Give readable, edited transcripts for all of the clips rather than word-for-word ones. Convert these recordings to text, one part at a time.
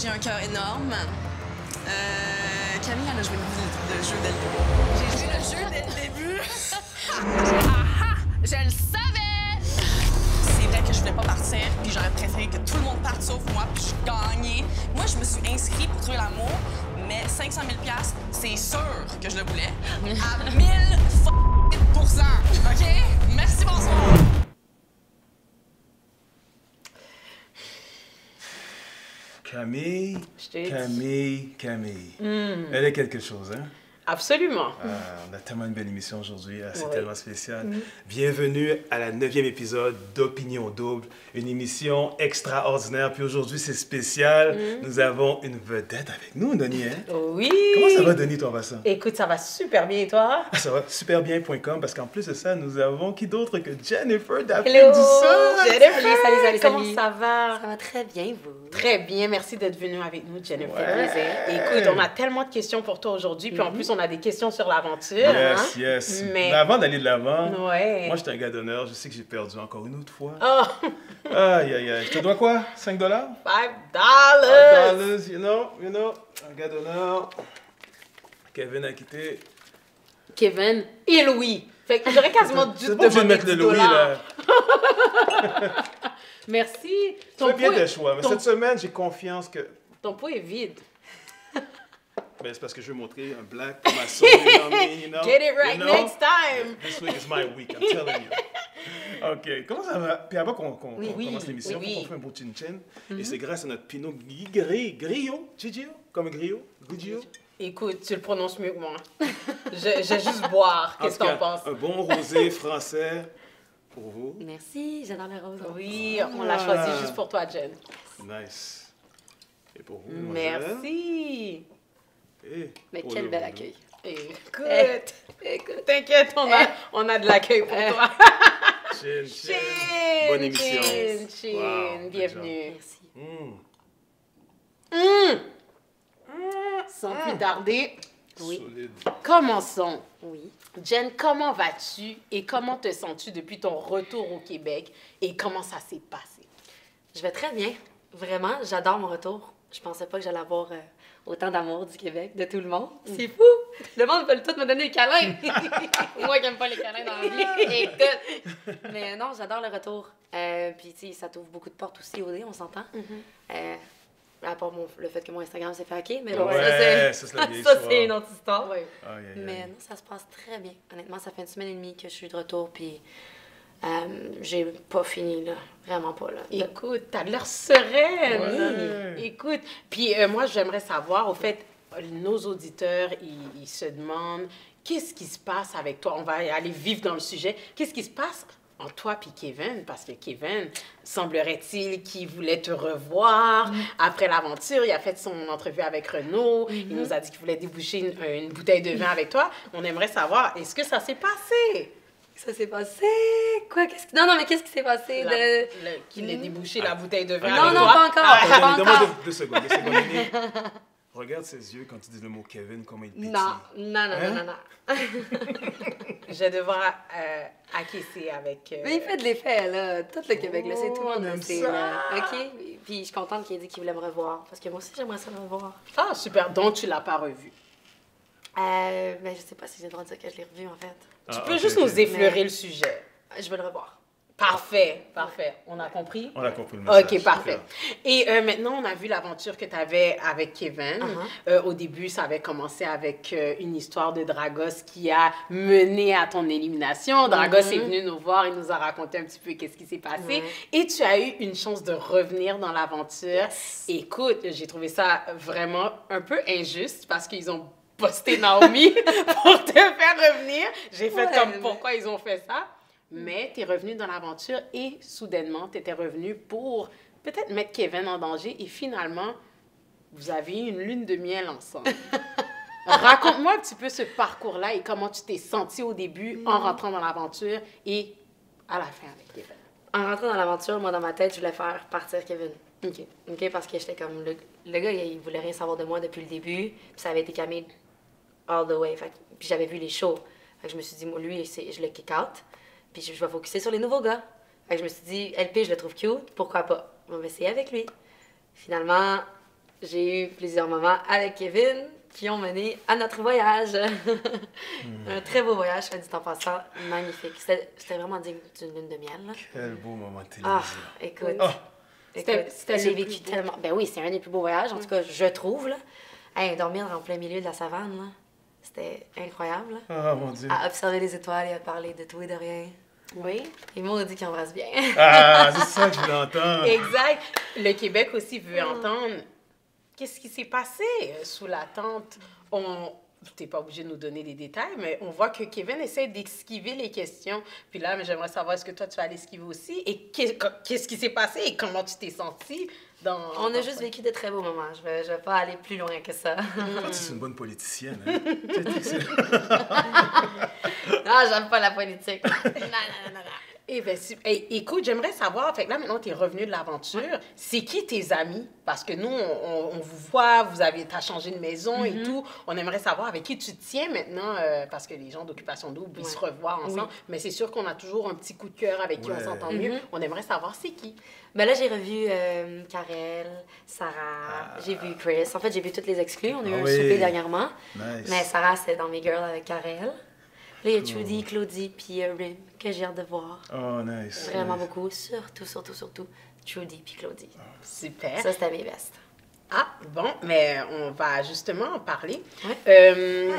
j'ai un cœur énorme. Camille, elle a joué le jeu dès le début. J'ai joué le jeu dès le début. Je le savais! C'est vrai que je voulais pas partir, puis j'aurais préféré que tout le monde parte sauf moi, puis je gagnais. Moi, je me suis inscrite pour trouver l'amour, mais 500 000 $, c'est sûr que je le voulais. À 1000%. OK? Merci, bonsoir! Camille, Camille. Elle est quelque chose, hein? Absolument. On a tellement une belle émission aujourd'hui, c'est tellement spécial. Bienvenue à la 9e épisode d'Opinion Double, une émission extraordinaire. Puis aujourd'hui, c'est spécial. Nous avons une vedette avec nous, Denis. Hein? Oui. Comment ça va, Denis, ton passant? Écoute, ça va super bien, et toi? Ah, ça va superbien.com parce qu'en plus de ça, nous avons qui d'autre que Jennifer d'Afrique Hello, du Sud. Jennifer, Salut. comment ça va? Ça va très bien, vous? Très bien, merci d'être venu avec nous, Jennifer. Ouais. Écoute, on a tellement de questions pour toi aujourd'hui, puis en plus, on a des questions sur l'aventure. Yes, yes. Mais avant d'aller de l'avant, Ouais. moi, je suis un gars d'honneur. Je sais que j'ai perdu encore une autre fois. Oh, Aïe, aïe, aïe. Je te dois quoi? 5 $? $5. $5, you know. Un gars d'honneur. Kevin a quitté. Kevin et Louis. Fait que j'aurais quasiment dû te C'est bon, je vais demander mettre le 10 Louis, là. Merci. Tu fais bien pot tes est- choix. Mais ton- cette semaine, j'ai confiance que... Ton pot est vide. Ben, c'est parce que je veux montrer un black pour ma soul, you know what I mean, you know? Get it right You know? next time. This week is my week, I'm telling you. OK, comment ça va? Puis avant qu'on commence l'émission, oui. on fait un beau chin-chin. Et c'est grâce à notre Pinot Grillo, Gigio, comme Grillo, Gugio. Écoute, tu le prononces mieux que moi. J'ai juste boire. En Qu'est-ce tout que cas, t'en penses? un bon rosé français pour vous. Merci, j'adore le rose. Oui, on l'a choisi juste pour toi, Jen. Nice. Et pour vous, mademoiselle? Merci. Et Mais pour quel le bel rouleau. accueil. Écoute, Écoute. t'inquiète, on a de l'accueil pour toi. Chin, chin. Chin, Bonne émission. Chin, Wow, good bienvenue. Merci. Sans plus tarder, Solide. commençons. Oui. Jen, comment vas-tu et comment te sens-tu depuis ton retour au Québec et comment ça s'est passé? Je vais très bien. Vraiment, j'adore mon retour. Je pensais pas que j'allais avoir autant d'amour du Québec, de tout le monde. C'est fou! Le monde veut tout me donner des câlins. Moi qui n'aime pas les câlins dans la vie. Écoute! Mais non, j'adore le retour. Puis, tu sais, ça t'ouvre beaucoup de portes aussi, OD, on s'entend. À part le fait que mon Instagram s'est fait hacker, mais bon, Ouais, ça, ça, c'est la vieille ça, histoire. c'est une autre histoire. Aïe, aïe, aïe. Mais non, ça se passe très bien. Honnêtement, ça fait une semaine et demie que je suis de retour, puis j'ai pas fini, là. Vraiment pas, là. Écoute, t'as l'air sereine. Ouais. Écoute, puis moi, j'aimerais savoir, au fait, nos auditeurs, ils se demandent, qu'est-ce qui se passe avec toi? On va aller vivre dans le sujet. Qu'est-ce qui se passe entre toi puis Kevin? Parce que Kevin, semblerait-il qu'il voulait te revoir après l'aventure. Il a fait son entrevue avec Renaud. Il nous a dit qu'il voulait déboucher une bouteille de vin avec toi. On aimerait savoir, est-ce que ça s'est passé? Ça s'est passé? Quoi? Non, mais qu'est-ce qui s'est passé? Qu'il ait débouché la bouteille de vin Non, avec non, toi? pas encore. Ah, Pas Donne-moi encore. deux secondes, 2 secondes. Denis. Regarde ses yeux quand tu dis le mot Kevin, comment il pétille. Non. je vais devoir acquiescer avec... Mais il fait de l'effet, là. Tout le Québec, là, c'est tout le on monde, aime c'est, ça. là. OK? Puis je suis contente qu'il ait dit qu'il voulait me revoir. Parce que moi aussi, j'aimerais ça le revoir. Ah, super. Donc, tu l'as pas revu. Mais je sais pas si j'ai le droit de dire que je l'ai revu, en fait. Tu Ah, peux ok, juste ok. nous effleurer le sujet. Je veux le revoir. Parfait, parfait. On a compris? On a compris le message. OK, parfait. Super. Et maintenant, on a vu l'aventure que tu avais avec Kevin. Au début, ça avait commencé avec une histoire de Dragos qui a mené à ton élimination. Dragos est venu nous voir et nous a raconté un petit peu qu'est-ce qui s'est passé. Ouais. Et tu as eu une chance de revenir dans l'aventure. Écoute, j'ai trouvé ça vraiment un peu injuste parce qu'ils ont posté Naomi pour te faire revenir. J'ai fait Ouais, comme mais- pourquoi ils ont fait ça. Mais tu es revenu dans l'aventure et soudainement, tu étais revenu pour peut-être mettre Kevin en danger et finalement, vous avez eu une lune de miel ensemble. Raconte-moi un petit peu ce parcours-là et comment tu t'es senti au début en rentrant dans l'aventure et à la fin avec Kevin. En rentrant dans l'aventure, moi, dans ma tête, je voulais faire partir Kevin. OK. OK? Parce que j'étais comme... Le gars, il voulait rien savoir de moi depuis le début. Puis ça avait été calmé all the way. Puis j'avais vu les shows. Fait que je me suis dit, moi, lui, je le kick out. Puis je vais focusser sur les nouveaux gars. Fait que je me suis dit, LP, je le trouve cute. Pourquoi pas? On va essayer avec lui. Finalement, j'ai eu plusieurs moments avec Kevin qui ont mené à notre voyage. Un très beau voyage, soit dit en passant, magnifique. C'était vraiment digne d'une lune de miel. Là. Quel beau moment de Ah, télévision. écoute. C'était J'ai le vécu plus beau. tellement... Ben oui, c'est un des plus beaux voyages, en tout cas, je trouve, là. Hey, dormir en plein milieu de la savane, là, c'était incroyable. Là. Ah, mon Dieu. À observer les étoiles et à parler de tout et de rien. Oui. Et moi, on dit qu'ils embrassent bien. Ah, c'est ça que je voulais entendre. Exact. Le Québec aussi veut entendre qu'est-ce qui s'est passé sous la tente. Tu n'es pas obligé de nous donner les détails, mais on voit que Kevin essaie d'esquiver les questions. Puis là, mais j'aimerais savoir, est-ce que toi, tu vas l'esquiver aussi? Et qu'est-ce qui s'est passé et comment tu t'es sentie dans... On a juste vécu de très beaux moments. Je vais pas aller plus loin que ça. Toi, tu es une bonne politicienne. Hein? Ah, j'aime pas la politique. Non. Eh bien, écoute, j'aimerais savoir, fait que là, maintenant, tu es revenu de l'aventure. C'est qui tes amis? Parce que nous, on vous voit, t'as changé de maison et tout. On aimerait savoir avec qui tu te tiens maintenant, parce que les gens d'Occupation Double, ils se revoient ensemble. Mais c'est sûr qu'on a toujours un petit coup de cœur avec qui on s'entend mieux. On aimerait savoir c'est qui. Ben là, j'ai revu Karel, Sarah, j'ai vu Chris. En fait, j'ai vu toutes les exclus. On a eu un souper dernièrement. Nice. Mais Sarah, c'est dans mes girls avec Karel. Là, il y a Trudy, Claudie, puis Rim, que j'ai hâte de voir. Oh, nice. Vraiment beaucoup. Surtout, Trudy puis Claudie. Super. Ça, c'était mes bestes. Ah, bon, mais on va justement en parler. Ouais.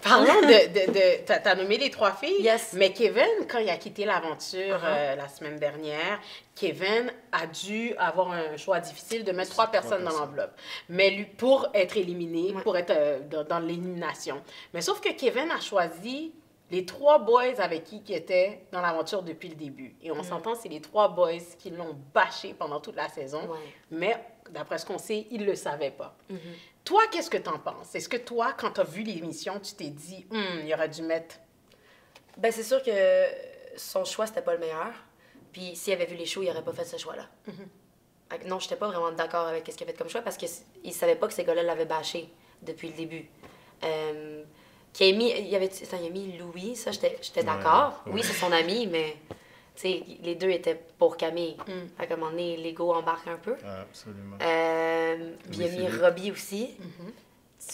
Parlons de t'as nommé les 3 filles. Yes. Mais Kevin, quand il a quitté l'aventure la semaine dernière, Kevin a dû avoir un choix difficile de mettre 3 personnes dans l'enveloppe. Mais lui, pour être éliminé, pour être dans l'élimination. Mais sauf que Kevin a choisi les 3 boys avec qui était dans l'aventure depuis le début. Et on s'entend, c'est les 3 boys qui l'ont bâché pendant toute la saison. Ouais. Mais d'après ce qu'on sait, ils ne le savaient pas. Toi, qu'est-ce que tu en penses? Est-ce que toi, quand tu as vu l'émission, tu t'es dit, il aurait dû mettre... Ben, c'est sûr que son choix, c'était pas le meilleur. Puis s'il avait vu les shows, il aurait pas fait ce choix-là. Fait que non, j'étais pas vraiment d'accord avec ce qu'il a fait comme choix parce qu'il savait pas que ces gars-là l'avaient bâché depuis le début. Qu'il a mis Louis, ça, j'étais d'accord. Oui, c'est son ami, mais tu sais, les deux étaient pour Camille. Fait qu'à un moment donné, l'ego embarque un peu. Ah, absolument. Puis il a mis Robbie aussi.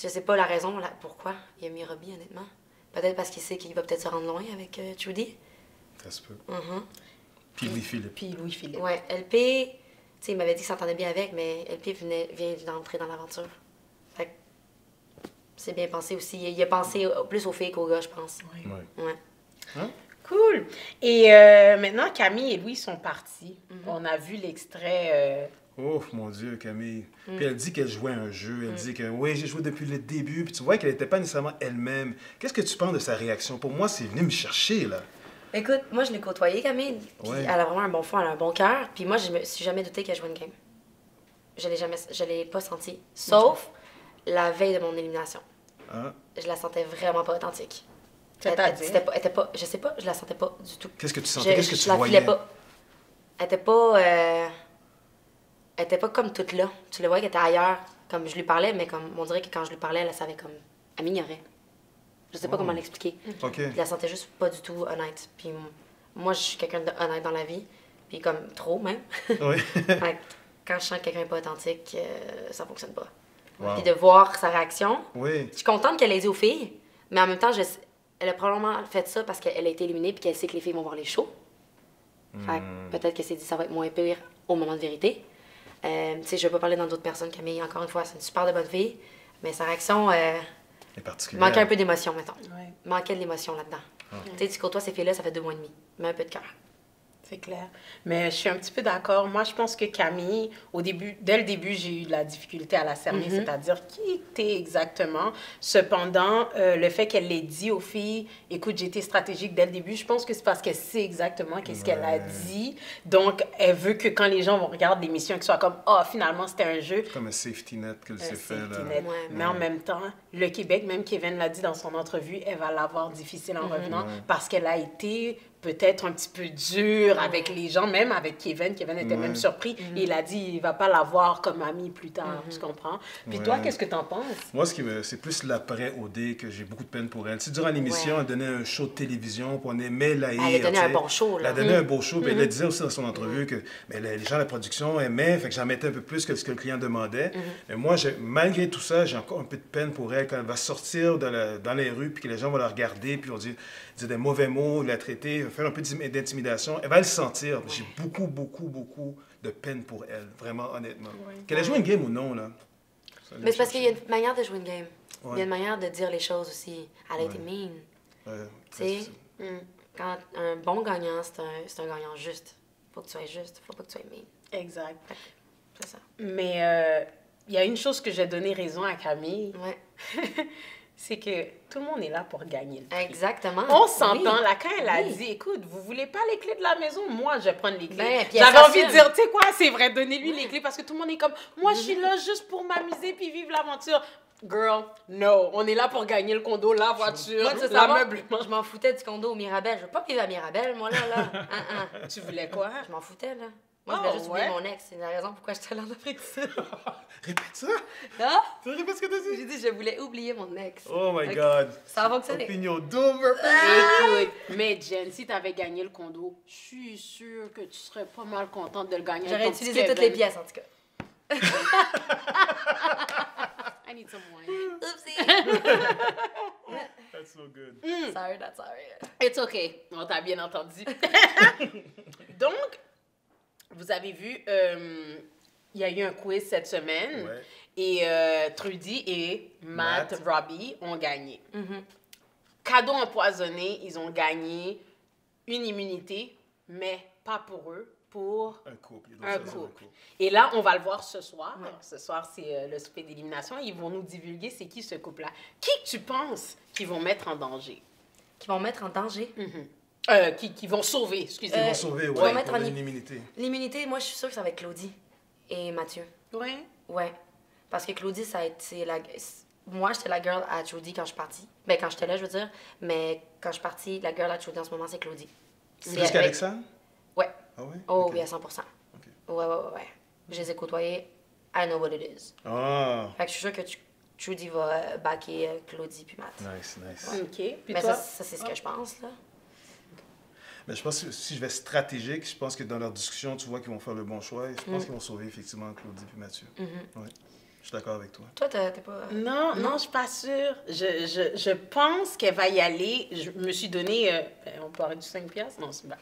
Je sais pas la raison pourquoi il a mis Robbie, honnêtement. Peut-être parce qu'il sait qu'il va peut-être se rendre loin avec Trudy. Ça se peut. Puis Louis-Philippe. Ouais, LP, tu sais, il m'avait dit qu'il s'entendait bien avec, mais LP vient d'entrer dans l'aventure. Fait que c'est bien pensé aussi. Il a pensé plus aux filles qu'aux gars, je pense. Ouais. Cool. Et maintenant, Camille et Louis sont partis. On a vu l'extrait... Oh, mon Dieu, Camille. Puis elle dit qu'elle jouait un jeu. Elle dit que, oui, j'ai joué depuis le début. Puis tu vois qu'elle n'était pas nécessairement elle-même. Qu'est-ce que tu penses de sa réaction? Pour moi, c'est venu me chercher, là. Écoute, moi, je l'ai côtoyée, Camille. Puis elle a vraiment un bon fond, elle a un bon cœur. Puis moi, je me suis jamais douté qu'elle jouait une game. Je l'ai pas senti. Sauf la veille de mon élimination. Je la sentais vraiment pas authentique. C'est-à-dire? Elle était pas, je sais pas, je la sentais pas du tout. Qu'est-ce que tu sentais? Qu'est-ce que tu la voyais? filais pas. Elle était pas comme toute là. Tu le voyais qu'elle était ailleurs. Comme je lui parlais, mais comme on dirait que quand je lui parlais, elle savait comme... Elle m'ignorait. Je sais pas comment l'expliquer. Je la sentais juste pas du tout honnête. Puis moi, je suis quelqu'un d'honnête dans la vie. Puis comme trop, même. Quand je sens que quelqu'un n'est pas authentique, ça fonctionne pas. Puis de voir sa réaction, je suis contente qu'elle ait dit aux filles, mais en même temps, elle a probablement fait ça parce qu'elle a été éliminée puis qu'elle sait que les filles vont voir les shows. Fait que peut-être qu'elle s'est dit ça va être moins pire au moment de vérité. Tu sais, je vais pas parler dans d'autres personnes. Camille, encore une fois, c'est une super de bonne fille, mais sa réaction manquait un peu d'émotion, mettons. Manquait de l'émotion là-dedans. Tu sais, tu côtoies ces filles-là, ça fait 2 mois et demi. Mets un peu de cœur. C'est clair. Mais je suis un petit peu d'accord. Moi, je pense que Camille, dès le début, j'ai eu de la difficulté à la cerner, c'est-à-dire qui était exactement. Cependant, le fait qu'elle l'ait dit aux filles, écoute, j'ai été stratégique dès le début, je pense que c'est parce qu'elle sait exactement qu'est-ce qu'elle a dit. Donc, elle veut que quand les gens vont regarder l'émission, qu'ils soient comme, finalement, c'était un jeu. Comme un safety net qu'elle s'est fait, là. Mais en même temps, le Québec, même Kevin l'a dit dans son entrevue, elle va l'avoir difficile en revenant parce qu'elle a été peut-être un petit peu dur avec les gens, même avec Kevin. Kevin était même surpris. Il a dit il va pas l'avoir comme ami plus tard, tu comprends? Puis toi, qu'est-ce que t'en penses? Moi, c'est plus l'après OD que j'ai beaucoup de peine pour elle. Tu sais, durant l'émission, elle donnait un show de télévision, puis on aimait la haïr. Elle a donné un bon show, là. Elle a donné un beau show, puis elle le disait aussi dans son entrevue que mais les gens de la production aimaient, fait que j'en mettais un peu plus que ce que le client demandait. Mais moi, malgré tout ça, j'ai encore un peu de peine pour elle quand elle va sortir dans les rues, puis que les gens vont la regarder, puis on dit des mauvais mots, la traiter, faire un peu d'intimidation. Elle va le sentir. J'ai beaucoup de peine pour elle, vraiment, honnêtement. Qu'elle ait joué une game ou non, là. Mais c'est parce qu'il y a une manière de jouer une game. Ouais. Il y a une manière de dire les choses aussi. Elle a été mean. Tu sais, quand un bon gagnant, c'est un gagnant juste. Faut que tu sois juste, faut pas que tu sois mean. Exact. C'est ça. Mais il y a une chose que j'ai donné raison à Camille, Ouais. c'est que tout le monde est là pour gagner le prix. Exactement. On s'entend, Oui. là, quand elle a Oui. dit, écoute, vous voulez pas les clés de la maison? Moi, je vais prendre les clés. Ben, puis elle J'avais envie de s'assume. dire, tu sais quoi, c'est vrai, donnez-lui les clés parce que tout le monde est comme, moi, je suis là juste pour m'amuser puis vivre l'aventure. Girl, no, on est là pour gagner le condo, la voiture, Moi, tu veux savoir, l'ameublement. je m'en foutais du condo au Mirabel. Je veux pas vivre à Mirabel, moi, là. Tu voulais quoi? Je m'en foutais, là. Moi, je Oh, voulais juste oublier ouais? mon ex. C'est la raison pourquoi j'étais allée en Afrique du Sud. Répète ça! Hein? Tu répètes ce que t'as dit? J'ai dit, je voulais oublier mon ex. Oh my Ok. God! Ça a fonctionné. Opinion double! Écoute, mais Jen, si t'avais gagné le condo, je suis sûre que tu serais pas mal contente de le gagner. avec J'aurais ton petit utilisé toutes Kevin. les pièces, en tout cas. I need some wine. Oupsie. That's so good. Sorry, not sorry. It's okay. On t'a bien entendu. Donc, vous avez vu, il y a eu un quiz cette semaine. Ouais. Et Trudy et Matt Matt. Robbie ont gagné. Cadeau empoisonné, ils ont gagné une immunité, mais pas pour eux, pour Un couple. Ils doivent un choisir couple. Et là, on va le voir ce soir. Ce soir, c'est le souper d'élimination. Ils vont nous divulguer c'est qui ce couple-là. Qui que tu penses qu'ils vont mettre en danger? Qui vont mettre en danger. Qui vont sauver, Ils excusez-moi. vont sauver, vont ouais, mettre pour en donner une immunité. L'immunité, moi, je suis sûre que ça va être Claudie et Mathieu. Ouais. Ouais. Parce que Claudie, ça a été la... Moi, j'étais la girl à Trudy quand je suis partie. Ben, quand j'étais là, je veux dire. Mais quand je suis partie, la girl à Trudy en ce moment, c'est Claudie. C'est Plus avec- qu'Alexandre? Ouais. Ah ouais? Oh, Ok. oui, à 100%. Ouais. Je les ai côtoyés. I know what it is. Ah, Fait que je suis sûre que Trudy va backer Claudie puis Matt. nice. OK. Puis Mais toi? ça c'est ce que je pense, là. Mais je pense que si je vais stratégique, je pense que dans leur discussion, tu vois qu'ils vont faire le bon choix. Et je pense qu'ils vont sauver effectivement Claudie et Mathieu. Ouais. Je suis d'accord avec toi. Toi, t'es pas... Non, je suis pas sûre. Je pense qu'elle va y aller. Je me suis donné... on parlait du 5 piastres? Non, c'est pas.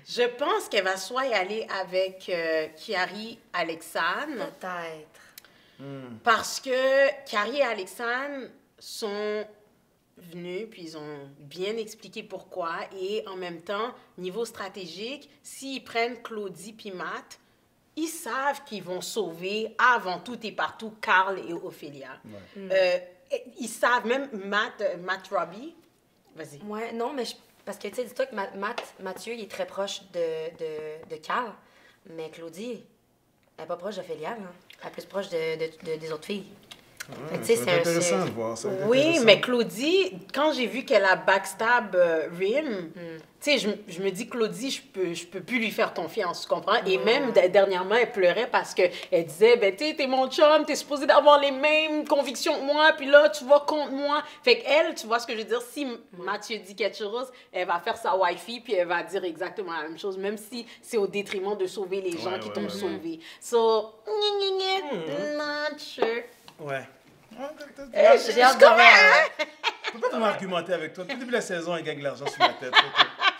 Je pense qu'elle va soit y aller avec Kiari Alexandre. Peut-être. Parce que Carrie et Alexandre sont venus, puis ils ont bien expliqué pourquoi. Et en même temps, niveau stratégique, s'ils prennent Claudie puis Matt, ils savent qu'ils vont sauver avant tout et partout Carl et Ophélia. Ils savent, même Matt Robbie. Vas-y. Ouais, non, mais parce que, tu sais, dis-toi que Mathieu, il est très proche de Carl, mais Claudie, elle est pas proche d'Ophélia, là. Elle est plus proche des autres filles. Fait que, tu sais, Ça va être intéressant de voir ça. Oui, mais Claudie, quand j'ai vu qu'elle a backstab Rim, tu sais, je me dis, Claudie, je peux plus lui faire confiance, tu comprends? Et même dernièrement, elle pleurait parce qu'elle disait, ben, tu sais, t'es mon chum, t'es supposé d'avoir les mêmes convictions que moi, puis là, tu vas contre moi. Fait qu'elle, tu vois ce que je veux dire? Si Mathieu dit quelque chose, elle va faire sa wifi, puis elle va dire exactement la même chose, même si c'est au détriment de sauver les gens qui t'ont sauvé. So, not sure. Ouais. J'ai hâte de voir. Je peux pas vraiment argumenter avec toi. Depuis le début de la saison, elle gagne de l'argent sur la tête.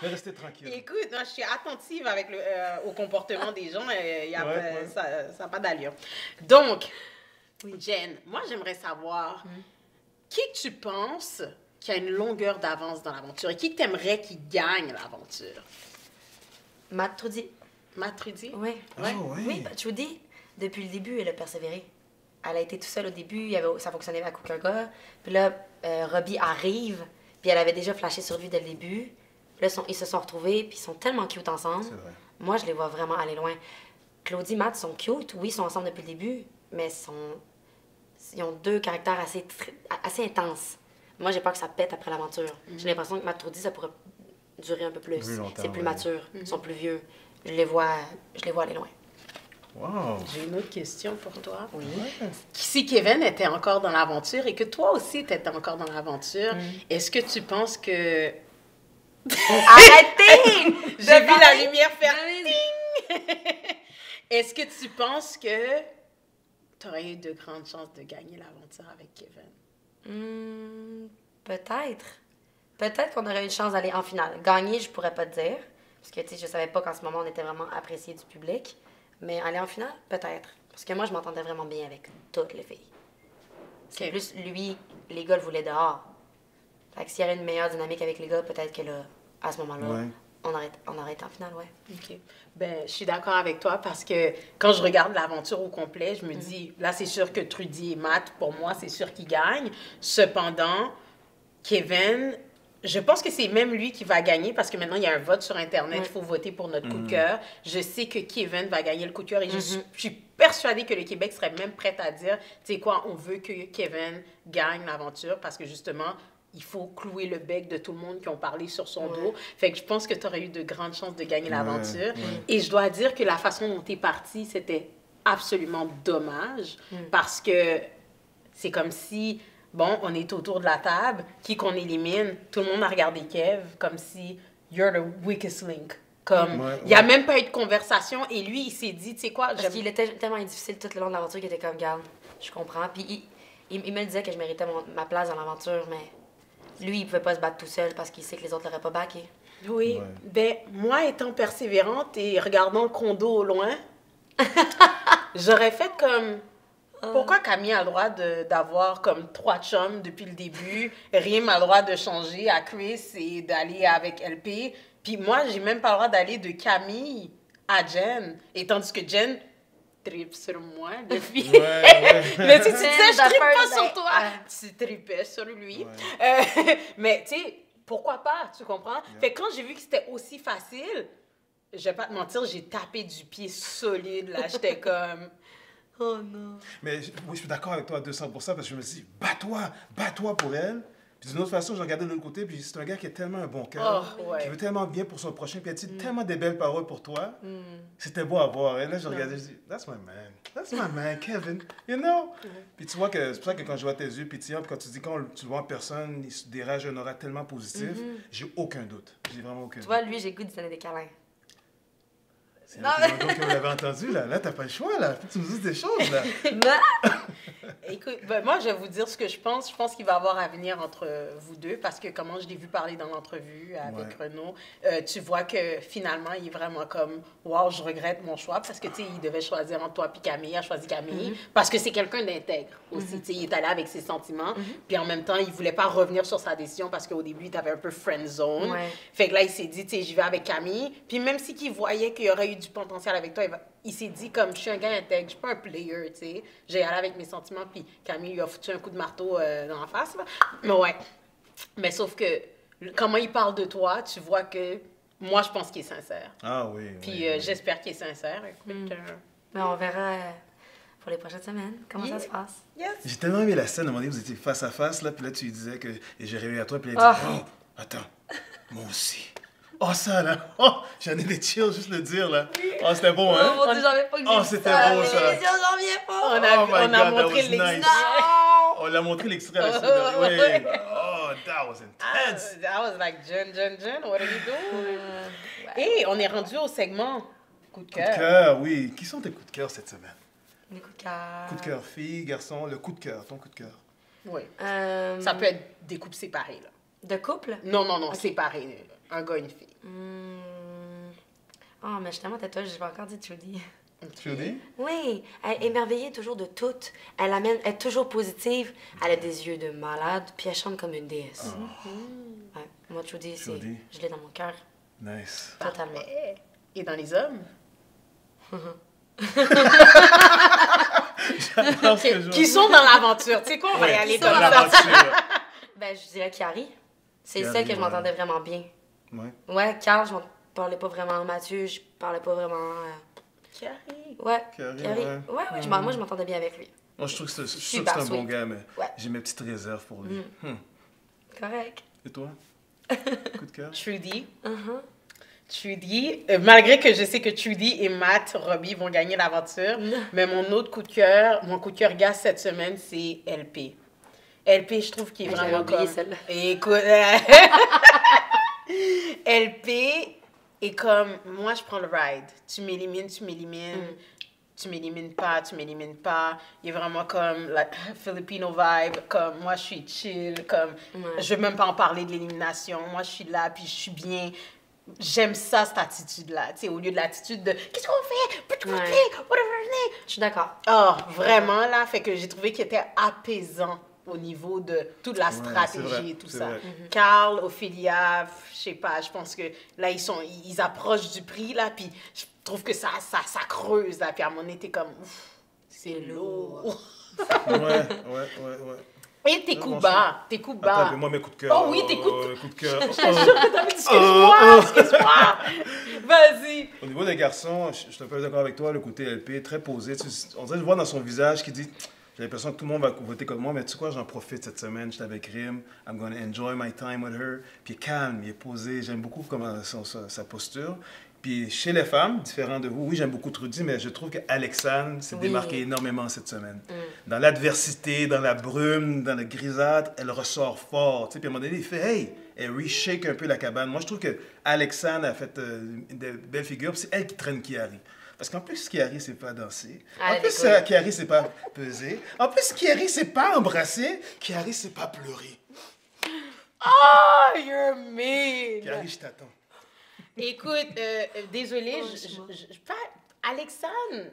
Je vais rester tranquille. Écoute, moi, je suis attentive avec au comportement des gens. Ça n'a pas d'allure. Donc, Jen, moi, j'aimerais savoir qui que tu penses qui a une longueur d'avance dans l'aventure et qui que t'aimerais qui gagne l'aventure? Matt Trudy. Matt Trudy? Oui. Ah, ouais. Oui, Trudy, depuis le début, elle a persévéré. Elle a été toute seule au début, ça fonctionnait avec aucun gars. Puis là, Robbie arrive, puis elle avait déjà flashé sur lui dès le début. Puis là, ils se sont retrouvés, puis ils sont tellement cute ensemble. C'est vrai. Moi, je les vois vraiment aller loin. Claudie et Matt sont cute, oui, ils sont ensemble depuis le début, mais ils ont deux caractères assez intenses. Moi, j'ai peur que ça pète après l'aventure. J'ai l'impression que Matt Trudy, ça pourrait durer un peu plus. Plus longtemps, C'est plus ouais. mature. Ils sont plus vieux. Je les vois aller loin. Wow! J'ai une autre question pour toi. Oui. Si Kevin était encore dans l'aventure et que toi aussi, tu étais encore dans l'aventure, est-ce que tu penses que... Arrêtez! J'ai vu la parler. lumière faire... Oui. Est-ce que tu penses que tu aurais eu de grandes chances de gagner l'aventure avec Kevin? Peut-être. Peut-être qu'on aurait eu une chance d'aller en finale. Gagner, je pourrais pas te dire. Parce que, tu sais, je savais pas qu'en ce moment, on était vraiment apprécié du public. Mais aller en finale, peut-être. Parce que moi, je m'entendais vraiment bien avec toutes les filles. C'est Ok. plus lui, les gars le voulaient dehors. Fait que s'il y avait une meilleure dynamique avec les gars, peut-être que là, à ce moment-là, Ouais. on aurait été en finale, ouais. OK. Ben, je suis d'accord avec toi parce que quand je regarde l'aventure au complet, je me dis, là, c'est sûr que Trudy et Matt, pour moi, c'est sûr qu'ils gagnent. Cependant, Kevin, je pense que c'est même lui qui va gagner parce que maintenant, il y a un vote sur Internet. Il faut voter pour notre coup de cœur. Je sais que Kevin va gagner le coup de cœur et je suis persuadée que le Québec serait même prêt à dire, tu sais quoi, on veut que Kevin gagne l'aventure parce que justement, il faut clouer le bec de tout le monde qui ont parlé sur son dos. Fait que je pense que tu aurais eu de grandes chances de gagner l'aventure. Et je dois dire que la façon dont tu es parti, c'était absolument dommage parce que c'est comme si, bon, on est autour de la table, qui qu'on élimine, tout le monde a regardé Kev comme si you're the weakest link. Comme, il n'y a même pas eu de conversation et lui, il s'est dit, tu sais quoi, Parce qu'il était tellement difficile tout le long de l'aventure qu'il était comme, garde, je comprends. Puis il me disait que je méritais ma place dans l'aventure, mais lui, il pouvait pas se battre tout seul parce qu'il sait que les autres l'auraient pas backé. Oui, ben moi étant persévérante et regardant le condo au loin, j'aurais fait comme... Pourquoi Camille a le droit d'avoir comme 3 chums depuis le début, Rim a le droit de changer à Chris et d'aller avec LP, puis moi, j'ai même pas le droit d'aller de Camille à Jen, et tandis que Jen tripe sur moi depuis... Mais tu disais, je tripe pas sur toi. Tu tripais sur lui. Mais tu sais, pourquoi pas, tu comprends? Fait que quand j'ai vu que c'était aussi facile, je vais pas te mentir, j'ai tapé du pied solide, là. J'étais comme... Oh non. Mais oui, je suis d'accord avec toi à 200% parce que je me suis dit, bats-toi pour elle. Puis d'une autre façon, je regardais de l'autre côté, puis c'est un gars qui a tellement un bon cœur, qui veut tellement bien pour son prochain, puis il a dit tellement des belles paroles pour toi. C'était beau à voir. Et là, je regardais, je dis, that's my man, Kevin, you know? Puis tu vois que c'est pour ça que quand je vois tes yeux pétillants, puis quand tu dis quand tu le vois en personne, il se dégage un aura tellement positif, j'ai aucun doute. J'ai vraiment aucun doute. Tu vois, lui, j'ai le goût de donner des câlins. C'est donc on l'avait entendu, là. Là, t'as pas le choix, là. Faut que tu nous dises des choses, là. Écoute, ben, moi, je vais vous dire ce que je pense. Je pense qu'il va y avoir avenir entre vous deux parce que comment je l'ai vu parler dans l'entrevue avec Renaud, tu vois que finalement, il est vraiment comme « Wow, je regrette mon choix » parce que, tu sais, il devait choisir entre toi et Camille. Il a choisi Camille parce que c'est quelqu'un d'intègre aussi. Tu sais, il est allé avec ses sentiments. Puis en même temps, il voulait pas revenir sur sa décision parce qu'au début, il t'avait un peu friend zone. Fait que là, il s'est dit, tu sais, j'y vais avec Camille. Puis même si qu'il voyait qu'il y aurait eu du potentiel avec toi, il s'est dit comme je suis un gars intègre, je suis pas un player, tu sais. J'ai allé avec mes sentiments, puis Camille lui a foutu un coup de marteau dans la face, là. Mais ouais. Mais sauf que comment il parle de toi, tu vois que moi, je pense qu'il est sincère. Ah oui. Puis j'espère qu'il est sincère. Écoute, Mais on verra pour les prochaines semaines comment ça se passe. Yes. J'ai tellement aimé la scène, à un moment donné, vous étiez face à face, là, puis là, tu lui disais que... Et j'ai réveillé à toi, puis il a dit, oh, attends, moi aussi. Oh, ça, là, oh, j'en ai des chills, juste le dire, là. Oh, c'était bon, hein? Oh mon Dieu, j'en reviens pas que j'ai Oh, dit c'était ça. beau, ça. Mais j'en reviens pas. On a montré l'extrait. On l'a montré l'extrait à la semaine. Oui. Oh, that was intense. I was like, Jen, what are you doing? Et on est rendu au segment coup de Coup de cœur. cœur, oui. Qui sont tes coups de cœur cette semaine? Mes coups de cœur. Coup de cœur, fille, garçon, le coup de cœur, ton coup de cœur. Oui. Ça peut être des couples séparés, là. De couple? Non, séparés. Un gars, une fille. Oh, mais je suis tellement têteuse, je vais encore dire Trudy. Trudy? Oui, elle est émerveillée toujours de tout. Elle est toujours positive. Elle a des yeux de malade, puis elle chante comme une déesse. Ouais, moi, Trudy, je l'ai dans mon cœur. Nice. Totalement. Et dans les hommes? Qui sont dans l'aventure. Tu sais quoi, on va y aller comme ça. Ben, je dirais Carrie. C'est Carrie, celle que je m'entendais vraiment bien. Ouais. Ouais, Carl, je ne parlais pas vraiment. Mathieu, je parlais pas vraiment. Carrie. Ouais. Carrie, ouais. Moi, je m'entendais bien avec lui. Moi, je trouve que c'est Super un bon sweet. gars, mais Ouais. j'ai mes petites réserves pour lui. Correct. Et toi? Coup de cœur? Trudy. Trudy, malgré que je sais que Trudy et Matt Robbie vont gagner l'aventure, mais mon coup de cœur gars cette semaine, c'est LP. LP, je trouve qu'il est J'avais vraiment oublié comme... celle-là. Écoute, LP est comme, moi, je prends le ride. Tu m'élimines. Tu m'élimines pas. Il est vraiment comme la Filipino vibe, comme moi, je suis chill, comme je veux même pas en parler de l'élimination. Moi, je suis là, puis je suis bien. J'aime ça, cette attitude-là. Tu sais, au lieu de l'attitude de « Qu'est-ce qu'on fait? Je suis d'accord. Oh, vraiment, là, fait que j'ai trouvé qu'il était apaisant au niveau de toute la stratégie et tout ça. Carl, Ophélia, je sais pas, je pense que là, ils approchent du prix, là, puis je trouve que ça creuse, là, puis à mon nez, t'es comme, ouf, c'est lourd. Ouais. Et tes coups bas. Attends, moi, mes coups de cœur. Oh oui, tes coups de cœur. Excuse-moi. Vas-y. Au niveau des garçons, je suis un peu d'accord avec toi, le côté LP, très posé. On dirait de voir dans son visage qui dit, j'ai l'impression que tout le monde va voter comme moi, mais tu sais quoi, j'en profite cette semaine, j'étais avec Rim, I'm gonna enjoy my time with her. Puis il est calme, il est posé, j'aime beaucoup comment sa posture. Puis chez les femmes, différent de vous, oui, j'aime beaucoup Trudy, mais je trouve qu'Alexandre s'est démarqué énormément cette semaine. Dans l'adversité, dans la brume, dans le grisâtre, elle ressort fort. Tu sais, puis à un moment donné, il fait « Hey !» Elle reshake un peu la cabane. Moi, je trouve qu'Alexandre a fait une belle figure, puis c'est elle qui traîne Kiari. Parce qu'en plus, Kiari, c'est pas danser. En plus, Kiari, c'est pas peser. En plus, Kiari, c'est pas embrasser. Kiari, c'est pas pleurer. Oh, you're mean. Kiari, je t'attends. Écoute, désolée, Alexandre...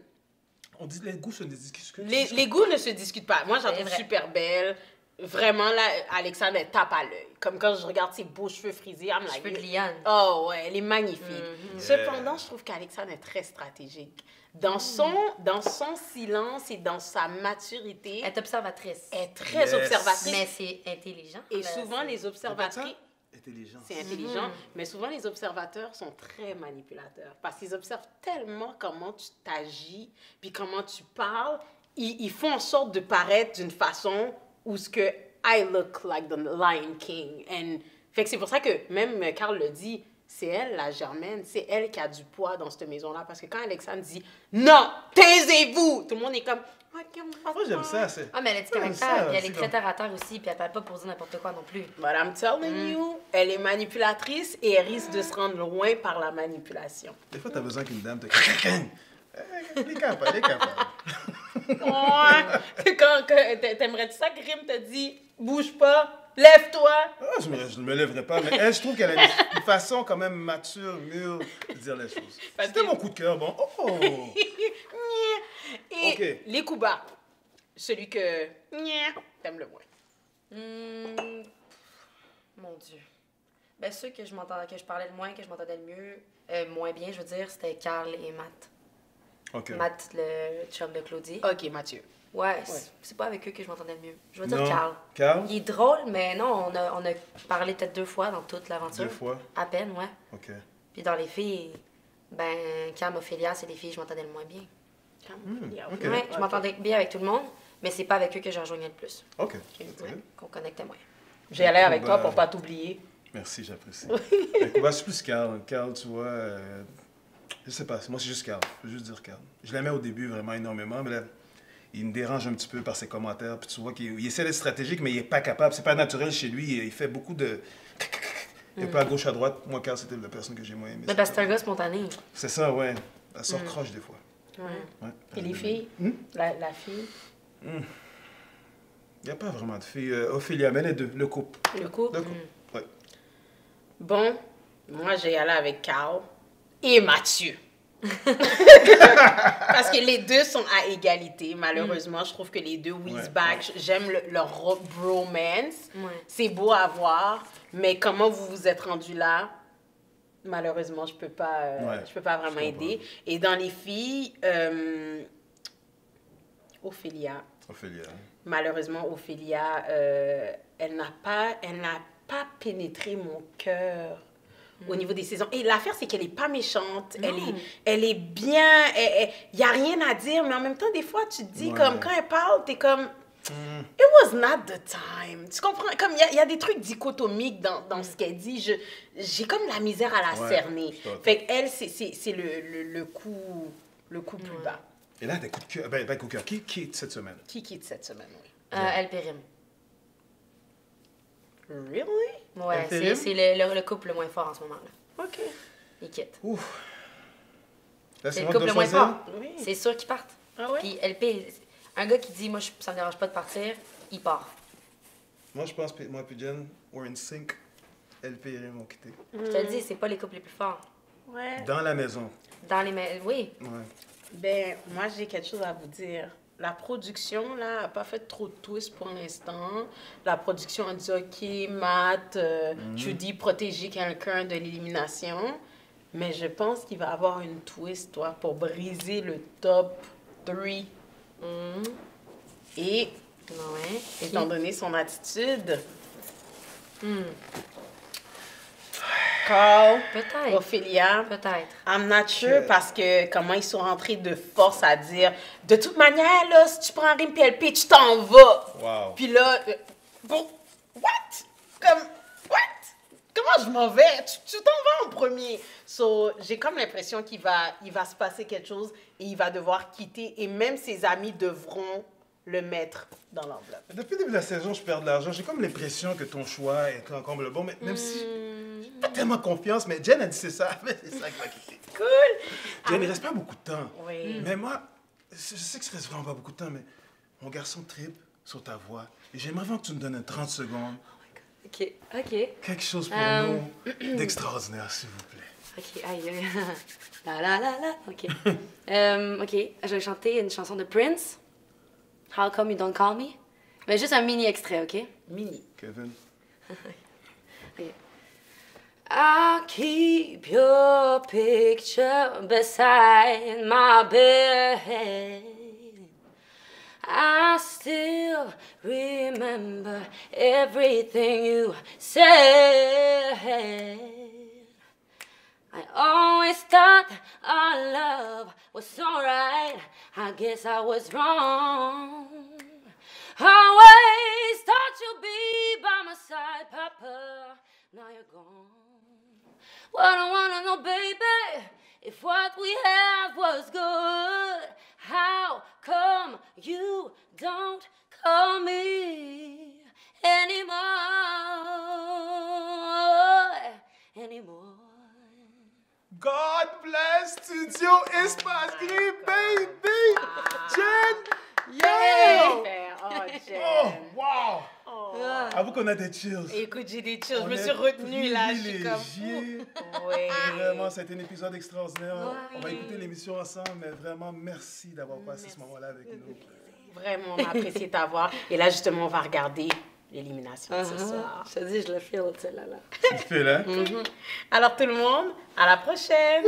On dit les goûts se discutent. Les goûts ne se discutent pas. Moi, j'en trouve super belle. Vraiment, là, Alexandre, elle tape à l'œil. Comme quand je regarde ses beaux cheveux frisés. Cheveux de liane. Oh, ouais, elle est magnifique. Cependant, je trouve qu'Alexandre est très stratégique. Dans son silence et dans sa maturité... Elle est observatrice. Elle est très observatrice. Mais c'est intelligent. Et souvent, les observatrices... C'est intelligent, mais souvent les observateurs sont très manipulateurs parce qu'ils observent tellement comment tu t'agis, puis comment tu parles, ils font en sorte de paraître d'une façon où ce que I look like the Lion King. Fait que c'est pour ça que même Carl le dit, c'est elle la Germaine, c'est elle qui a du poids dans cette maison-là parce que quand Alexandre dit non, taisez-vous, tout le monde est comme moi, j'aime ça. Mais elle est du caractère, puis elle est très terre à terre aussi, puis elle ne parle pas pour dire n'importe quoi non plus. But I'm telling you, elle est manipulatrice et elle risque de se rendre loin par la manipulation. Des fois, tu as besoin qu'une dame te... Elle est capable. Quand t'aimerais-tu ça que Rim te dit « Bouge pas, lève-toi ». Je ne me lèverai pas, mais elle, je trouve qu'elle a une façon quand même mature, mûre de dire les choses. C'était mon coup de cœur, bon. Et les coups bas, celui que t'aimes le moins. Mon Dieu. Ben, ceux que je parlais le moins, que je m'entendais le mieux, moins bien, je veux dire, c'était Carl et Matt. Matt, le chum de Claudie. OK, Mathieu. Ouais. C'est pas avec eux que je m'entendais le mieux. Je veux dire Carl. Carl? Il est drôle, mais non, on a parlé peut-être 2 fois dans toute l'aventure. 2 fois? À peine, ouais. OK. Puis dans les filles, Cam, Ophélia, c'est les filles que je m'entendais le moins bien. Ouais, je m'entendais bien avec tout le monde, mais c'est pas avec eux que je rejoignais le plus. OK. Qu'on connectait moins. J'ai allé avec toi pour pas t'oublier. Merci, j'apprécie. C'est plus Carl. Carl, tu vois, je sais pas, moi c'est juste Carl. Je veux juste dire Carl. Je l'aimais au début vraiment énormément, mais là, il me dérange un petit peu par ses commentaires. Puis tu vois qu'il essaie d'être stratégique, mais il est pas capable. C'est pas naturel chez lui. Il fait beaucoup de... Il est pas à gauche, à droite. Moi, Carl, c'était la personne que j'ai moins aimée. Mais parce que c'est un gars spontané. C'est ça, ouais. Elle sort croche des fois. Ouais. Et les filles? La fille? Il n'y a pas vraiment de filles. Ophélia, mais les deux, le couple. Le couple? Ouais. Bon, moi, j'ai allé avec Carl et Mathieu. Parce que les deux sont à égalité. Malheureusement, je trouve que les deux whiz-back, j'aime leur bromance. C'est beau à voir, mais comment vous vous êtes rendus là? Malheureusement, je peux pas vraiment aider. Et dans les filles, Ophélia. Malheureusement, Ophélia, elle n'a pas pénétré mon cœur au niveau des saisons. Et l'affaire, c'est qu'elle est pas méchante. Elle est bien. Il y a rien à dire, mais en même temps, des fois, tu te dis comme quand elle parle, t'es comme It was not the time. Tu comprends? Comme il y a des trucs dichotomiques dans ce qu'elle dit. J'ai comme la misère à la cerner. Fait qu'elle, c'est le coup plus bas. Et là, des coups de cœur. Ben, coup de cœur. Qui quitte cette semaine? Qui quitte cette semaine, oui? Elle périme. Really? Ouais, c'est le couple le moins fort en ce moment-là. OK. Il quitte. Ouf. Là, C'est le moi couple qui le dois moins choisir? fort. Oui. C'est sûr qu'ils partent. Ah ouais? Puis LP, un gars qui dit, moi, ça me dérange pas de partir, il part. Moi, je pense que moi et Jen, we're in sync. LP et Rim ont quitté. Je te le dis, c'est pas les couples les plus forts. Ouais. Dans la maison. Dans les... Oui. Ouais. Ben, moi, j'ai quelque chose à vous dire. La production, là, n'a pas fait trop de twists pour l'instant. La production a dit, OK, Matt, Judy, protéger quelqu'un de l'élimination. Mais je pense qu'il va y avoir une twist, toi, pour briser le top 3. Et, Ouais. étant donné son attitude, Carl, Peut-être. Ophélia, Peut-être. I'm not sure parce que comment ils sont rentrés de force à dire de toute manière, là, si tu prends Rim PLP, tu t'en vas. Wow. Puis là, bon, what? Comme, what? Comment je m'en vais? Tu t'en vas en premier. So, j'ai comme l'impression qu'il va se passer quelque chose et il va devoir quitter. Et même ses amis devront le mettre dans l'enveloppe. Depuis le début de la saison, je perds de l'argent. J'ai comme l'impression que ton choix est encore le bon, mais même si j'ai pas tellement confiance, mais Jen a dit c'est ça, mais c'est ça qui va quitter. Cool! Jen, il reste pas beaucoup de temps. Oui. Mais moi, je sais que ça reste vraiment pas beaucoup de temps, mais mon garçon tripe sur ta voix. Et j'aimerais vraiment que tu nous donnes 30 secondes. OK. Quelque chose pour nous d'extraordinaire, s'il vous plaît. OK, aïe. La la la la. OK. OK, je vais chanter une chanson de Prince. How Come You Don't Call Me? Mais juste un mini extrait, OK? Mini. Kevin. Okay. I'll keep your picture beside my bed. I still remember everything you said. I always thought our love was alright. I guess I was wrong. Always thought you'd be by my side, Papa. Now you're gone. Well, I don't wanna know, baby, if what we have was good. How come you don't call me anymore? God bless Studio Espace Gris, baby! Jen! Yeah! Oh, Jen. Oh, wow! Oh. Avoue qu'on a des chills. Écoute, j'ai des chills. Je On me est suis retenue là. Je suis comme. privilégiés. Oui. Vraiment, ça a été un épisode extraordinaire. On va écouter l'émission ensemble, mais vraiment, merci d'avoir passé ce moment-là avec nous. Vraiment, on a apprécié t'avoir. Et là, justement, on va regarder l'élimination de ce soir. Je te dis, je le feel, tu sais, là. Tu le fais là? Alors, tout le monde, à la prochaine!